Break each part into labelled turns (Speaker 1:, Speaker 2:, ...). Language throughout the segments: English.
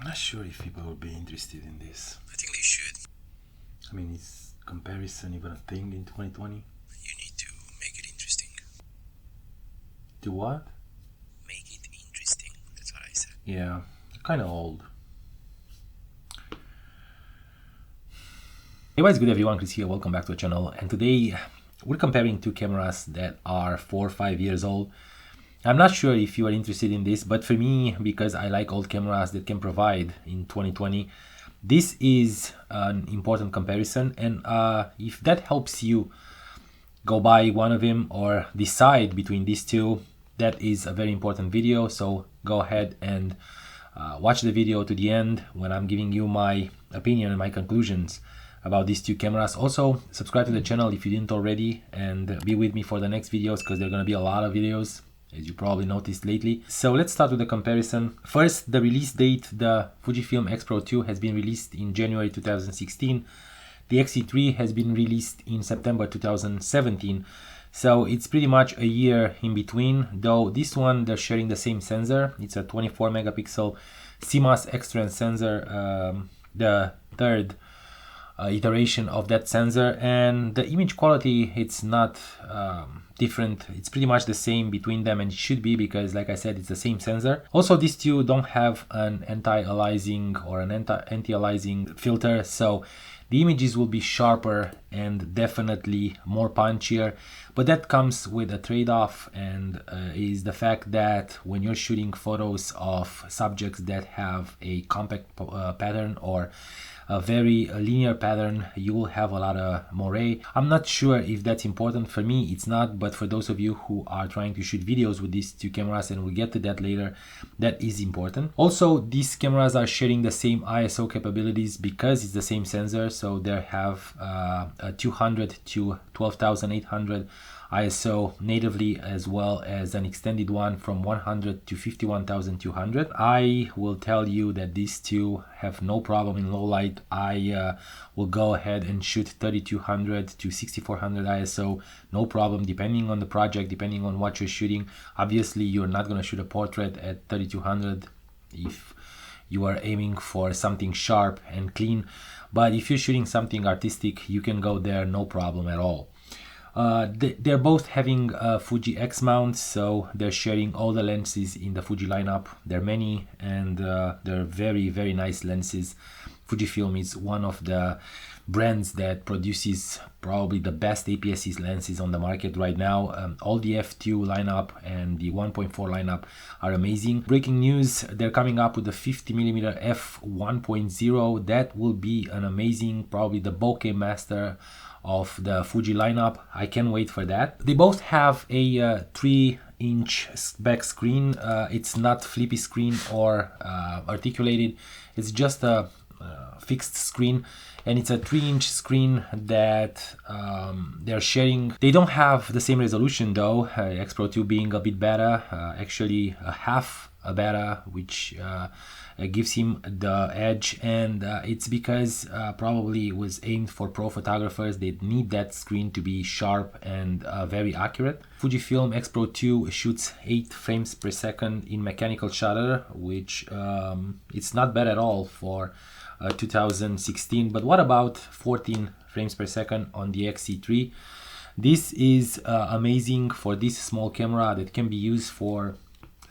Speaker 1: not sure if people will be interested in this.
Speaker 2: I think they should.
Speaker 1: I mean, is comparison even a thing in 2020?
Speaker 2: You need to make it interesting.
Speaker 1: Do what?
Speaker 2: Make it interesting. That's what I said.
Speaker 1: Yeah, kind of old. Hey, what's good everyone, Chris here, welcome back to the channel. And today we're comparing two cameras that are 4 or 5 years old. I'm not sure if you are interested in this, but for me, because I like old cameras that can provide in 2020, this is an important comparison. And if that helps you go buy one of them or decide between these two, that is a very important video. So go ahead and watch the video to the end when I'm giving you my opinion and my conclusions about these two cameras. Also, subscribe to the channel if you didn't already, and be with me for the next videos because there are going to be a lot of videos, as you probably noticed lately. So let's start with the comparison. First, the release date. The Fujifilm X-Pro2 has been released in January 2016. The XE3 has been released in September 2017. So it's pretty much a year in between, though this one they're sharing the same sensor. It's a 24 megapixel CMOS X-Trans sensor, the third iteration of that sensor, and the image quality, it's not different. It's pretty much the same between them, and it should be because, like I said, it's the same sensor. Also, these two don't have an anti-aliasing or an anti-aliasing filter, so the images will be sharper and definitely more punchier, but that comes with a trade-off, and is the fact that when you're shooting photos of subjects that have a compact pattern or a very linear pattern, you will have a lot of moire. I'm not sure if that's important. For me, it's not, but for those of you who are trying to shoot videos with these two cameras, and we'll get to that later, that is important. Also, these cameras are sharing the same ISO capabilities because it's the same sensor, so they have a 200 to 12,800 ISO natively, as well as an extended one from 100 to 51,200. I will tell you that these two have no problem in low light. I will go ahead and shoot 3200 to 6400 ISO, no problem, depending on the project, depending on what you're shooting. Obviously, you're not going to shoot a portrait at 3200 if you are aiming for something sharp and clean, but if you're shooting something artistic, you can go there, no problem at all. They're both having Fuji X mounts, so they're sharing all the lenses in the Fuji lineup. There are many, and they're very, very nice lenses. Fujifilm is one of the brands that produces probably the best APS-C lenses on the market right now. All the f2 lineup and the 1.4 lineup are amazing. Breaking news, they're coming up with the 50mm f1.0. That will be an amazing, probably the bokeh master of the Fuji lineup. I can't wait for that. They both have a 3-inch back screen. It's not flippy screen or articulated. It's just a fixed screen, and it's a 3-inch screen that they're sharing. They don't have the same resolution though, X-Pro2 being a bit better, actually a half a better, which gives him the edge, and it's because probably it was aimed for pro photographers. They need that screen to be sharp and very accurate. Fujifilm X-Pro2 shoots 8 frames per second in mechanical shutter, which it's not bad at all for 2016. But what about 14 frames per second on the XE3? This is amazing for this small camera that can be used for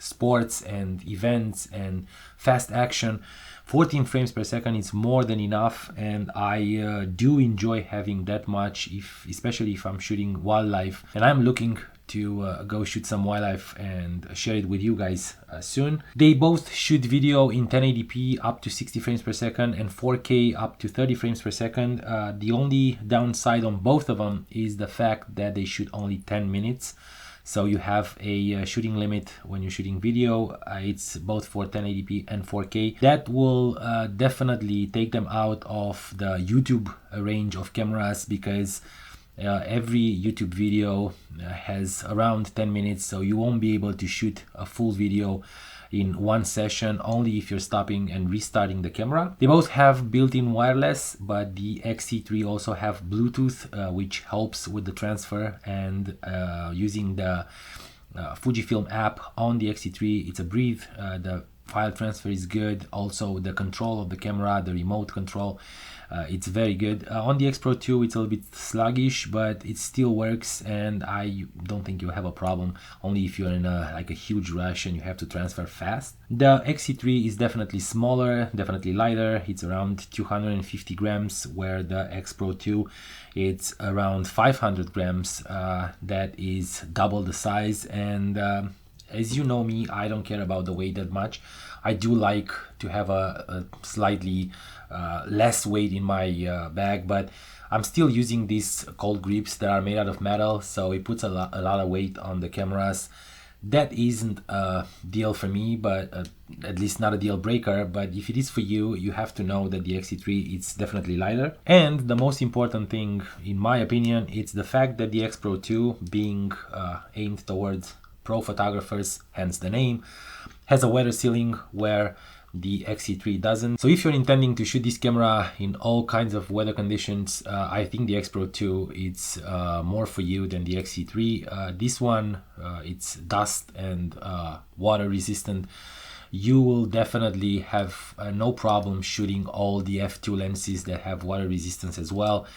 Speaker 1: sports and events and fast action. 14 frames per second is more than enough, and I do enjoy having that much, especially if I'm shooting wildlife, and I'm looking to go shoot some wildlife and share it with you guys soon. They both shoot video in 1080p up to 60 frames per second and 4K up to 30 frames per second. The only downside on both of them is the fact that they shoot only 10 minutes. So you have a shooting limit when you're shooting video. It's both for 1080p and 4K. That will definitely take them out of the YouTube range of cameras, because every YouTube video has around 10 minutes, so you won't be able to shoot a full video in one session, only if you're stopping and restarting the camera. They both have built-in wireless, but the XE3 also have Bluetooth, which helps with the transfer, and using the Fujifilm app on the XE3, it's a breeze. The file transfer is good. Also the control of the camera, the remote control, it's very good. On the X-Pro2 it's a little bit sluggish, but it still works, and I don't think you'll have a problem, only if you're in a huge rush and you have to transfer fast. The XE3 is definitely smaller, definitely lighter. It's around 250 grams, where the X-Pro2 it's around 500 grams. That is double the size, and as you know me, I don't care about the weight that much. I do like to have a slightly less weight in my bag, but I'm still using these cold grips that are made out of metal, so it puts a lot of weight on the cameras. That isn't a deal for me, but at least not a deal breaker. But if it is for you, you have to know that the XE3 it's definitely lighter. And the most important thing, in my opinion, it's the fact that the X-Pro2, being aimed towards pro photographers, hence the name, has a weather sealing where the XE3 doesn't. So if you're intending to shoot this camera in all kinds of weather conditions, I think the X-Pro2 it's more for you than the XE3. This one it's dust and water resistant. You will definitely have no problem shooting all the f2 lenses that have water resistance as well.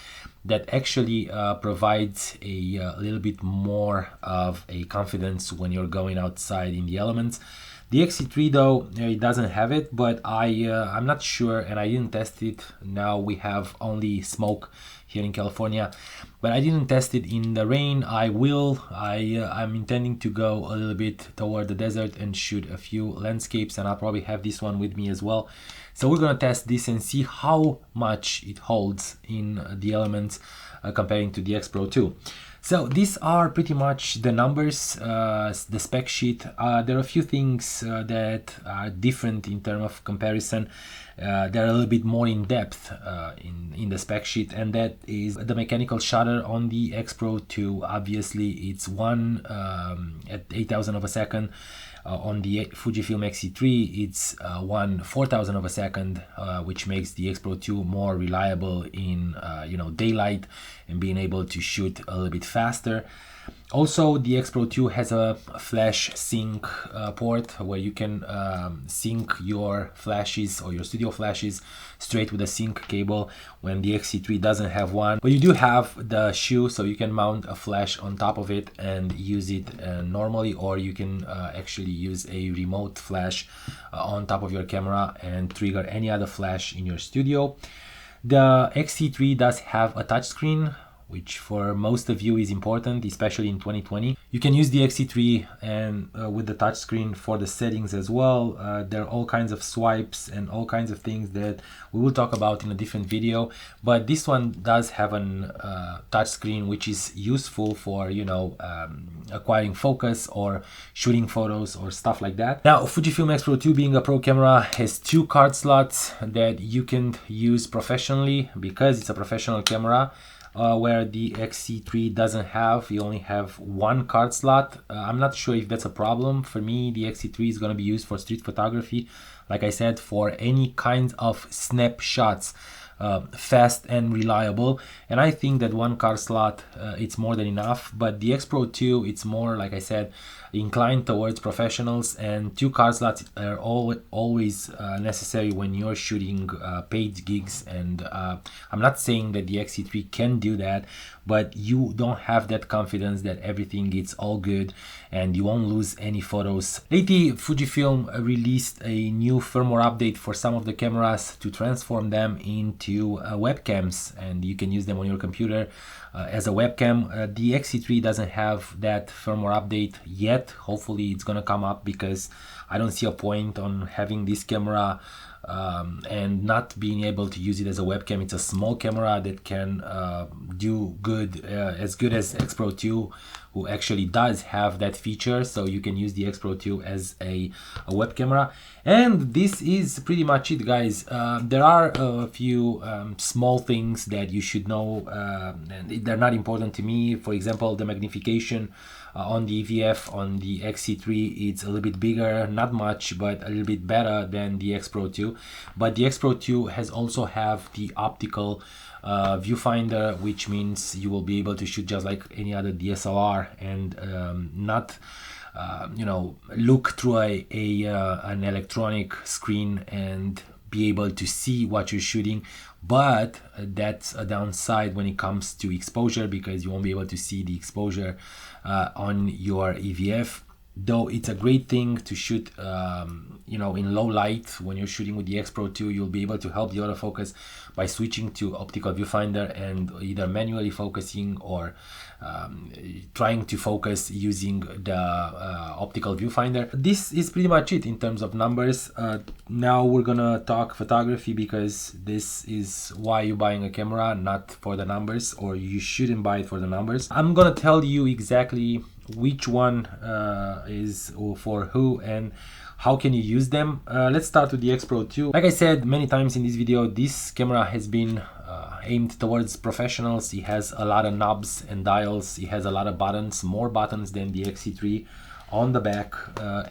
Speaker 1: That actually provides a little bit more of a confidence when you're going outside in the elements. The XE3 though, it doesn't have it, but I'm not sure, and I didn't test it. Now we have only smoke here in California, but I didn't test it in the rain. I will. I'm intending to go a little bit toward the desert and shoot a few landscapes, and I'll probably have this one with me as well. So we're gonna test this and see how much it holds in the elements comparing to the X-Pro2. So these are pretty much the numbers, the spec sheet. There are a few things that are different in terms of comparison. They're a little bit more in depth in the spec sheet, and that is the mechanical shutter on the X-Pro2. Obviously, it's one at 8,000 of a second. On the Fujifilm X-E3, it's 1/4000 of a second, which makes the X-Pro2 more reliable in daylight and being able to shoot a little bit faster. Also, the X-Pro2 has a flash sync port where you can sync your flashes or your studio flashes straight with a sync cable, when the X-E3 doesn't have one. But you do have the shoe, so you can mount a flash on top of it and use it normally, or you can actually use a remote flash on top of your camera and trigger any other flash in your studio. The X-E3 does have a touchscreen, which for most of you is important, especially in 2020. You can use the X-E3 and with the touchscreen for the settings as well. There are all kinds of swipes and all kinds of things that we will talk about in a different video. But this one does have an touchscreen, which is useful for acquiring focus or shooting photos or stuff like that. Now, Fujifilm X-Pro2, being a pro camera, has 2 card slots that you can use professionally because it's a professional camera. Where the X-E3 doesn't have. You only have 1 card slot. I'm not sure if that's a problem. For me, the X-E3 is going to be used for street photography, like I said, for any kind of snapshots, fast and reliable. And I think that 1 card slot it's more than enough. But the X-Pro2, it's more, like I said, inclined towards professionals, and 2 card slots are always necessary when you're shooting paid gigs. And I'm not saying that the X-E3 can do that, but you don't have that confidence that everything is all good and you won't lose any photos. Lately, Fujifilm released a new firmware update for some of the cameras to transform them into webcams, and you can use them on your computer as a webcam. The X-E3 doesn't have that firmware update yet. Hopefully it's gonna come up, because I don't see a point on having this camera and not being able to use it as a webcam. It's a small camera that can do good, as good as X-Pro2, who actually does have that feature. So you can use the X-Pro2 as a web camera. And this is pretty much it, guys. There are a few small things that you should know, and they're not important to me. For example, the magnification on the EVF on the X-E3, it's a little bit bigger, not much, but a little bit better than the X-Pro2. But the X-Pro2 has also have the optical viewfinder, which means you will be able to shoot just like any other DSLR and not you know, look through an electronic screen and be able to see what you're shooting, but that's a downside when it comes to exposure, because you won't be able to see the exposure on your EVF. Though it's a great thing to shoot you know, in low light. When you're shooting with the X-Pro2, you'll be able to help the autofocus by switching to optical viewfinder and either manually focusing or trying to focus using the optical viewfinder. This is pretty much it in terms of numbers. Now we're gonna talk photography, because this is why you're buying a camera, not for the numbers, or you shouldn't buy it for the numbers. I'm gonna tell you exactly which one is for who and how can you use them. Let's start with the X-Pro2. Like I said many times in this video, this camera has been aimed towards professionals. It has a lot of knobs and dials. It has a lot of buttons, more buttons than the X-E3 on the back,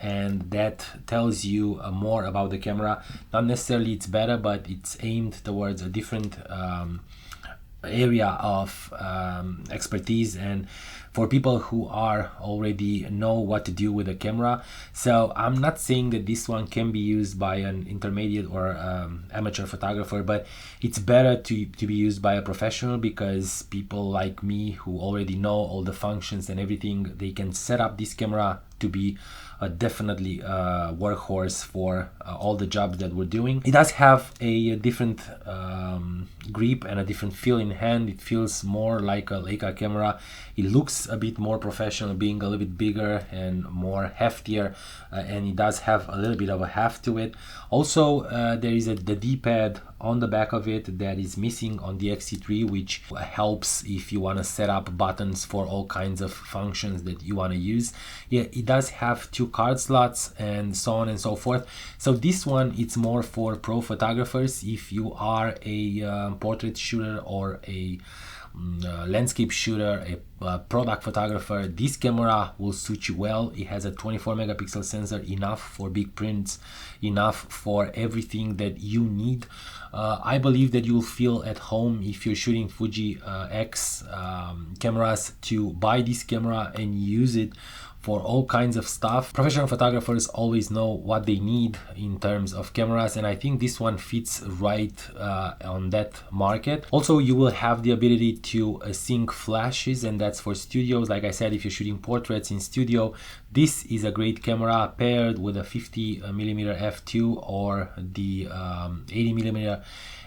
Speaker 1: and that tells you more about the camera. Not necessarily it's better, but it's aimed towards a different area of expertise and for people who are already know what to do with a camera. So I'm not saying that this one can be used by an intermediate or amateur photographer, but it's better to be used by a professional, because people like me who already know all the functions and everything, they can set up this camera to be definitely a workhorse for all the jobs that we're doing. It does have a different grip and a different feel in hand. It feels more like a Leica camera. It looks a bit more professional, being a little bit bigger and more heftier, and it does have a little bit of a heft to it. Also, there is the D-pad on the back of it that is missing on the X-E3, which helps if you want to set up buttons for all kinds of functions that you want to use. Yeah, it does have 2 card slots and so on and so forth. So this one, it's more for pro photographers. If you are a portrait shooter or a landscape shooter, a product photographer, this camera will suit you well. It has a 24 megapixel sensor, enough for big prints, enough for everything that you need. I believe that you'll feel at home if you're shooting Fuji X cameras to buy this camera and use it for all kinds of stuff. Professional photographers always know what they need in terms of cameras, and I think this one fits right on that market. Also, you will have the ability to sync flashes, and that's for studios. Like I said, if you're shooting portraits in studio, this is a great camera paired with a 50mm f2 or the 80mm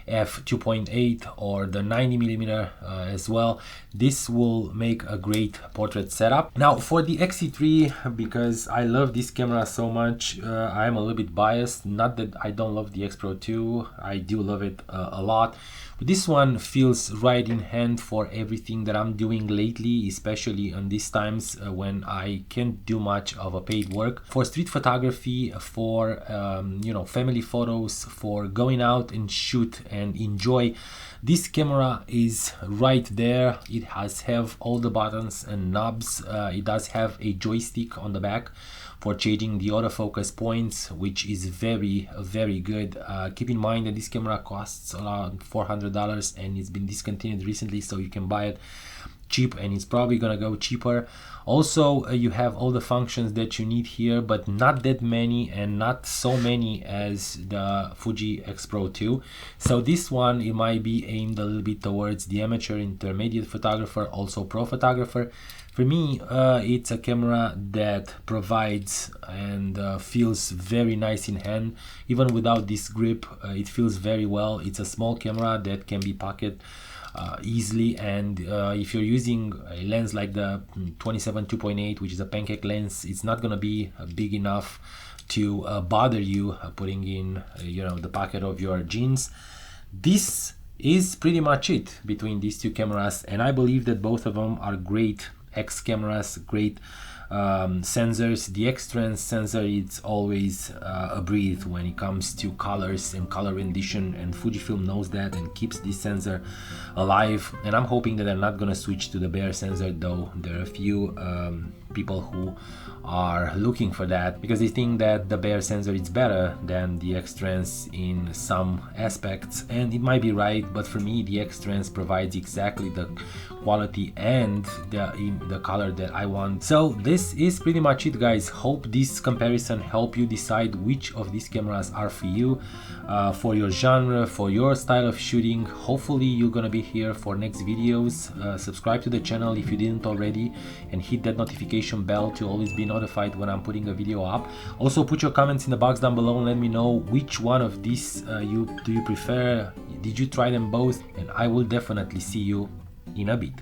Speaker 1: f2.8 or the 90mm as well. This will make a great portrait setup. Now for the X-E3, because I love this camera so much, I'm a little bit biased. Not that I don't love the X-Pro2, I do love it a lot. But this one feels right in hand for everything that I'm doing lately, especially on these times when I can't do much of a paid work. For street photography, for you know, family photos, for going out and shoot and enjoy, this camera is right there. It has all the buttons and knobs. It does have a joystick on the back for changing the autofocus points, which is very good. Keep in mind that this camera costs around $400 and it's been discontinued recently, so you can buy it cheap and it's probably gonna go cheaper. Also, you have all the functions that you need here, but not that many and not so many as the Fuji X-Pro2. So this one, it might be aimed a little bit towards the amateur, intermediate photographer, also pro photographer. For me, it's a camera that provides and feels very nice in hand. Even without this grip, it feels very well. It's a small camera that can be pocketed easily, and if you're using a lens like the 27-2.8, which is a pancake lens, it's not gonna be big enough to bother you putting in you know, the pocket of your jeans. This is pretty much it between these two cameras, and I believe that both of them are great X cameras, great sensors. The X-Trans sensor, it's always a breeze when it comes to colors and color rendition, and Fujifilm knows that and keeps this sensor alive. And I'm hoping that they're not gonna switch to the bare sensor, though there are a few people who are looking for that, because they think that the bare sensor is better than the X-Trans in some aspects, and it might be right, but for me the X-Trans provides exactly the quality and the color that I want. So this is pretty much it, guys. Hope this comparison help you decide which of these cameras are for you, for your genre, for your style of shooting. Hopefully you're gonna be here for next videos. Subscribe to the channel if you didn't already, and hit that notification bell to always be notified when I'm putting a video up. Also put your comments in the box down below and let me know which one of these do you prefer. Did you try them both? And I will definitely see you in a bit.